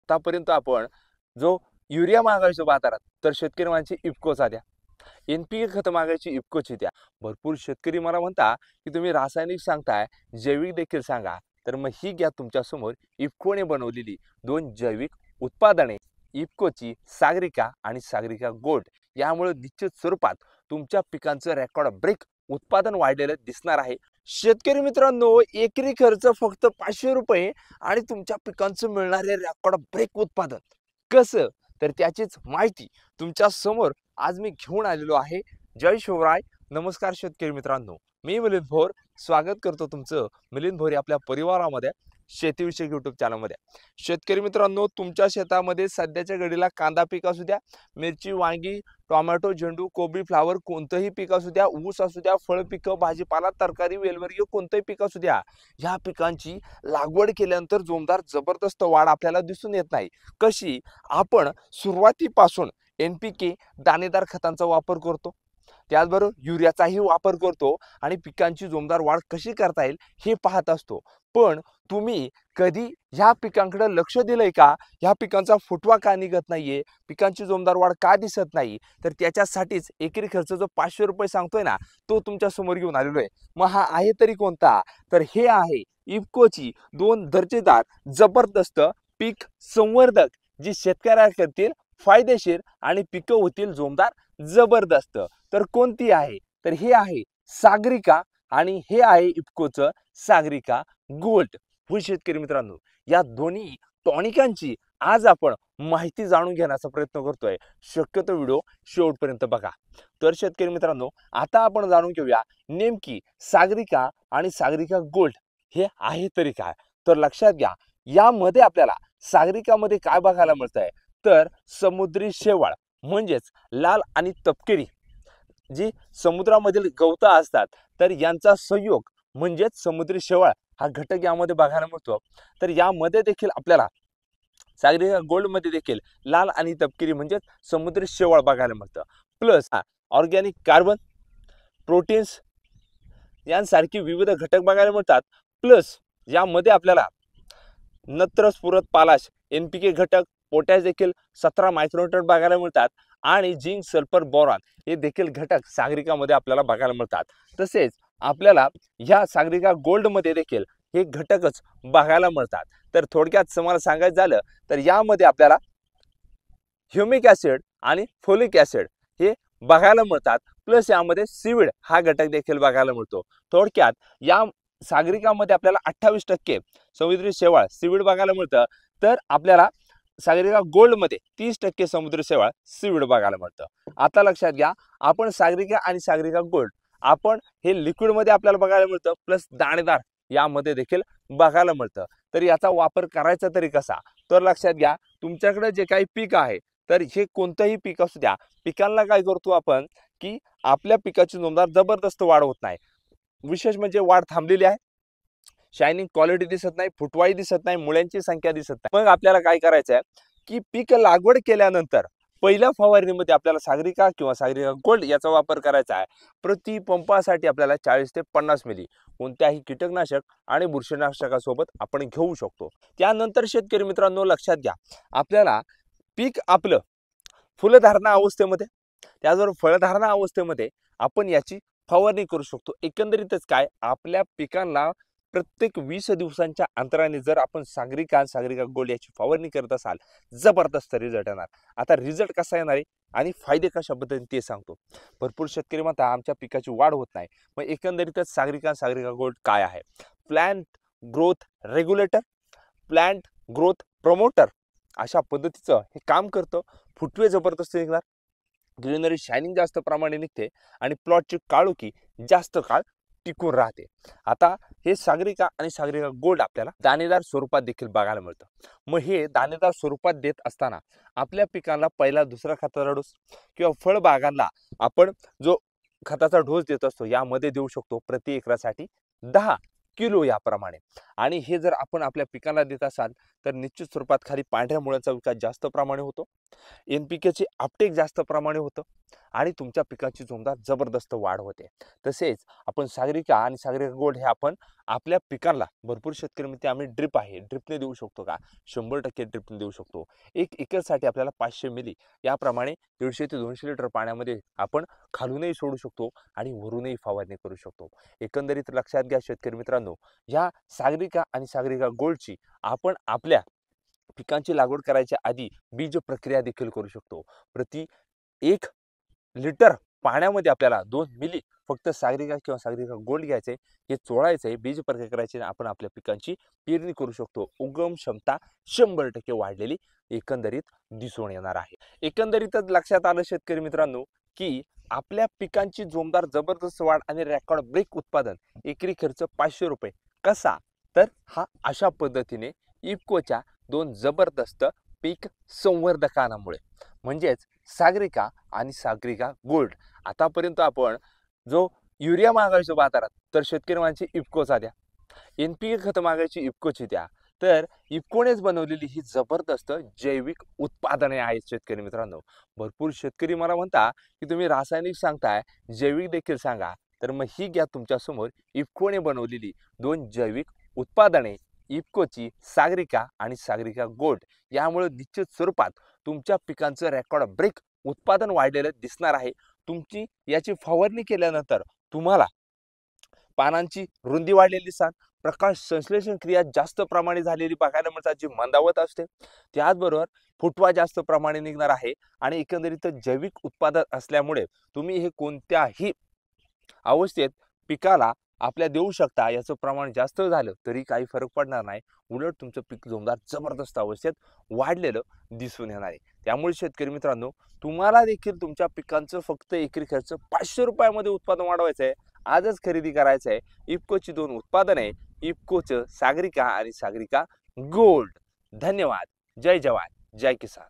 आतापर्यंत आपण जो युरिया मागायचो बाजारात तर शेतकरी माणसे इफकोचा द्या, NPK खत मागायची इफकोची द्या। भरपूर शेतकरी मला म्हणता की तुम्ही रासायनिक सांगताय, जैविक देखील सांगा। तर मग ही घ्या तुमच्या समोर इफकोने बनवलेली दोन जैविक उत्पादने, इफकोची सागरिका आणि सागरिका गोल्ड। यामुळे निश्चित स्वरूपात तुमच्या पिकांचं रेकॉर्ड ब्रेक उत्पादन वाढलेलं दिसणार आहे। शेतकरी मित्रांनो, एकरी खर्च फक्त 500 रुपये आणि तुमच्या पिकांचं मिळणारे रेकॉर्ड ब्रेक उत्पादन कसं, तर त्याचीच माहिती तुमच्या समोर आज मी घेऊन आलेलो आहे। जय शिवराय, नमस्कार शेतकरी मित्रांनो, मी मिलिंद भोर स्वागत करतो तुमचं मिलिंद भोर आपल्या परिवारामध्ये शेतीविषयक YouTube चॅनलमध्ये। शेतकरी मित्रांनो, तुमच्या शेतामध्ये सध्याच्या घडीला कांदा पीक असू द्या, मिरची, वांगी, टोमॅटो, झेंडू, कोबी, फ्लावर कोणतंही पीक असू द्या, ऊस असू द्या, फळ पिकं, भाजीपाला, तरकारी, वेलवर्गीय कोणतंही पीक असू द्या, ह्या पिकांची लागवड केल्यानंतर जोमदार जबरदस्त वाढ आपल्याला दिसून येत नाही। कशी? आपण सुरुवातीपासून NPK दाणेदार खतांचा वापर करतो, त्याचबरोबर युरियाचाही वापर करतो आणि पिकांची जोमदार वाढ कशी करता येईल हे पाहत असतो। पण तुम्ही कधी ह्या पिकांकडे लक्ष दिलंय का? ह्या पिकांचा फुटवा का निघत नाहीये, पिकांची जोमदार वाढ का दिसत नाही? तर त्याच्यासाठीच एकरी खर्च जो 500 रुपये सांगतोय ना, तो तुमच्या समोर घेऊन आलेलो आहे। मग हा आहे तरी कोणता? तर हे आहे इफकोची दोन दर्जेदार जबरदस्त पीक संवर्धक, जी शेतकऱ्यांकरतील फायदेशीर आणि पिकं होतील जोमदार जबरदस्त। तर कोणती आहे? तर हे आहे सागरिका आणि हे आहे इफकोचं सागरिका गोल्ड। हो शेतकरी मित्रांनो, या दोन्ही टॉनिकांची आज आपण माहिती जाणून घेण्याचा प्रयत्न करतोय। शक्यतो व्हिडिओ शेवटपर्यंत बघा। तर शेतकरी मित्रांनो, आता आपण जाणून घेऊया नेमकी सागरिका आणि सागरिका गोल्ड हे आहे तरी काय। तर लक्षात घ्या, यामध्ये आपल्याला सागरिकामध्ये काय बघायला मिळतंय, तर समुद्री शेवाळ म्हणजेच लाल आणि तपकिरी जी समुद्रामधील गवतं असतात, तर यांचा संयोग म्हणजेच समुद्री शेवाळ हा घटक यामध्ये बघायला मिळतो। तर यामध्ये देखील आपल्याला सागरिका गोल्ड मध्ये देखील लाल आणि तपकिरी म्हणजेच समुद्री शेवाळ बघायला मिळतं। प्लस ऑर्गॅनिक कार्बन, प्रोटीन्स यांसारखी विविध घटक बघायला मिळतात। प्लस यामध्ये आपल्याला नत्र, स्फुरद, पालाश, NPK घटक, पोटॅश देखील 17 मायक्रोन्यूटन बघायला मिळतात आणि झिंक, सल्फर, बोरॉन हे देखील घटक सागरिकामध्ये आपल्याला बघायला मिळतात। तसेच आपल्याला ह्या सागरिका गोल्ड मध्ये देखील हे घटकच बघायला मिळतात। तर थोडक्यात तुम्हाला सांगायचं झालं तर यामध्ये आपल्याला ह्युमिक ऍसिड आणि फोलिक ऍसिड हे बघायला मिळतात। प्लस यामध्ये सीविड हा घटक देखील बघायला मिळतो। थोडक्यात या सागरिकामध्ये आपल्याला 28% समुद्री शेवाळ सीविड बघायला मिळतं, तर आपल्याला सागरिका गोल्ड मध्ये 30% समुद्री शेवाळ सीविड बघायला मिळतं। आता लक्षात घ्या, आपण सागरिका आणि सागरिका गोल्ड आपण हे लिक्विड मध्ये आपल्याला बघायला मिळतं, प्लस दाणेदार यामध्ये देखील बघायला मिळतं। तर याचा वापर करायचा तरी कसा? तर लक्षात घ्या, तुमच्याकडे जे काही पीक आहे, तर हे कोणतंही पीक असू द्या, पिकांना काय करतो आपण की आपल्या पिकाची जोमदार जबरदस्त वाढ होत नाही। विशेष म्हणजे वाढ थांबलेली आहे, शायनिंग क्वालिटी दिसत नाही, फुटवाई दिसत नाही, मुळ्यांची संख्या दिसत नाही। मग आपल्याला काय करायचं आहे की पीक लागवड केल्यानंतर पहिल्या फवारणीमध्ये आपल्याला सागरिका किंवा सागरिका गोल्ड याचा वापर करायचा आहे। प्रति पंपासाठी आपल्याला 40 ते 50 मिली कोणत्याही कीटकनाशक आणि बुरशीनाशकासोबत आपण घेऊ शकतो। त्यानंतर शेतकरी मित्रांनो लक्षात घ्या, आपल्याला पीक आपलं फुलधारणा अवस्थेमध्ये त्याचबरोबर फळधारणा अवस्थेमध्ये आपण याची फवारणी करू शकतो। एकंदरीतच काय, आपल्या पिकांना प्रत्येक 20 दिवसांच्या अंतराने जर आपण सागरिका गोल्ड याची फवारणी करत असाल, जबरदस्त रिझल्ट येणार। आता रिझल्ट कसा येणार आहे आणि फायदे कशा पद्धतीने ते सांगतो। भरपूर शेतकरी म्हणतात आमच्या पिकाची वाढ होत नाही, मग एकंदरीतच सागरिका गोल्ड काय आहे? Plant growth regulator, plant growth promoter अशा पद्धतीचं हे काम करतं। फुटवे जबरदस्त निघणार, ग्रीनरी शायनिंग जास्त प्रमाणे निघते आणि प्लॉटची काळोखी जास्त काळ टिकून राहते। आता हे सागरिका आणि सागरिका गोल्ड आपल्याला दाणेदार स्वरूपात देखील बघायला मिळतं। मग हे दाणेदार स्वरूपात देत असताना आपल्या पिकांना पहिला दुसरा खताचा डोस किंवा फळबागांना आपण जो खताचा डोस देत असतो यामध्ये देऊ शकतो प्रति एकरासाठी 10 किलो याप्रमाणे। आणि हे जर आपण आपल्या पिकांना देत असाल तर निश्चित स्वरूपात खाली पांढऱ्या मुळ्यांचा विकास जास्त प्रमाणे होतो, NPKचे अपटेक जास्त प्रमाणे होतं आणि तुमच्या पिकाची जोमदार जबरदस्त वाढ होते। तसेच आपण सागरिका आणि सागरिका गोल्ड हे आपण आपल्या पिकांना भरपूर शेतकरी म्हणते आम्ही ड्रिपने देऊ शकतो का? 100% ड्रिपने देऊ शकतो। 1 एकरसाठी आपल्याला 500 मिली याप्रमाणे 150 ते 200 लिटर पाण्यामध्ये आपण खालूनही सोडू शकतो आणि वरूनही फवारणी करू शकतो। एकंदरीत लक्षात घ्या शेतकरी मित्रांनो, या सागरिका आणि सागरिका गोल्डची आपण आपल्या पिकांची लागवड करायच्या आधी बीज प्रक्रिया देखील करू शकतो। प्रति 1 लिटर पाण्यामध्ये आपल्याला 2 मिली फक्त सागरिका किंवा सागरिका गोल्ड घ्यायचे, हे चोळायचे, बीज प्रक्रिया करायची, आपण आपल्या पिकांची पेरणी करू शकतो। उगम क्षमता 100% वाढलेली एकंदरीत दिसून येणार आहे। एकंदरीतच लक्षात आलं शेतकरी मित्रांनो की आपल्या पिकांची जोमदार जबरदस्त वाढ आणि रेकॉर्ड ब्रेक उत्पादन, एकरी खर्च 500 रुपये कसा? तर हा अशा पद्धतीने इफ्कोच्या 2 जबरदस्त पीक संवर्धकांमुळे म्हणजेच सागरिका आणि सागरिका गोल्ड। आतापर्यंत आपण जो युरिया मागायचो बाजारात तर शेतकरी माणसे इफ्कोचा द्या, NPK खत मागायची इफ्कोची द्या, तर इफ्कोनेच बनवलेली ही जबरदस्त जैविक उत्पादने आहेत शेतकरी मित्रांनो। भरपूर शेतकरी मला म्हणता की तुम्ही रासायनिक सांगताय, जैविक देखील सांगा, तर मग ही घ्या तुमच्या समोर इफ्कोने बनवलेली 2 जैविक उत्पादने, इफ्कोची सागरिका आणि सागरिका गोल्ड। यामुळे निश्चित स्वरूपात तुमच्या पिकांचं रेकॉर्ड ब्रेक उत्पादन वाढलेलं दिसणार आहे। तुमची याची फवारणी केल्यानंतर तुम्हाला पानांची रुंदी वाढलेली दिसणार, प्रकाश संश्लेषण क्रिया जास्त प्रमाणे झालेली बघायला मिळतात, जी मंदावत असते। त्याचबरोबर फुटवा जास्त प्रमाणे निघणार आहे आणि एकंदरीत जैविक उत्पादन असल्यामुळे तुम्ही हे कोणत्याही अवस्थेत पिकाला आपल्या देऊ शकता। याचं प्रमाण जास्त झालं तरी काही फरक पडणार नाही, उलट तुमचं पीक जोमदार जबरदस्त अवस्थेत वाढलेलं दिसून येणार आहे। त्यामुळे शेतकरी मित्रांनो, तुम्हाला देखील तुमच्या पिकांचं फक्त एकरी खर्च 500 रुपयामध्ये उत्पादन वाढवायचं आहे, आजच खरेदी करायचं आहे इफ्कोची 2 उत्पादने, इफ्कोचं सागरिका आणि सागरिका गोल्ड। धन्यवाद। जय जवान जय किसान।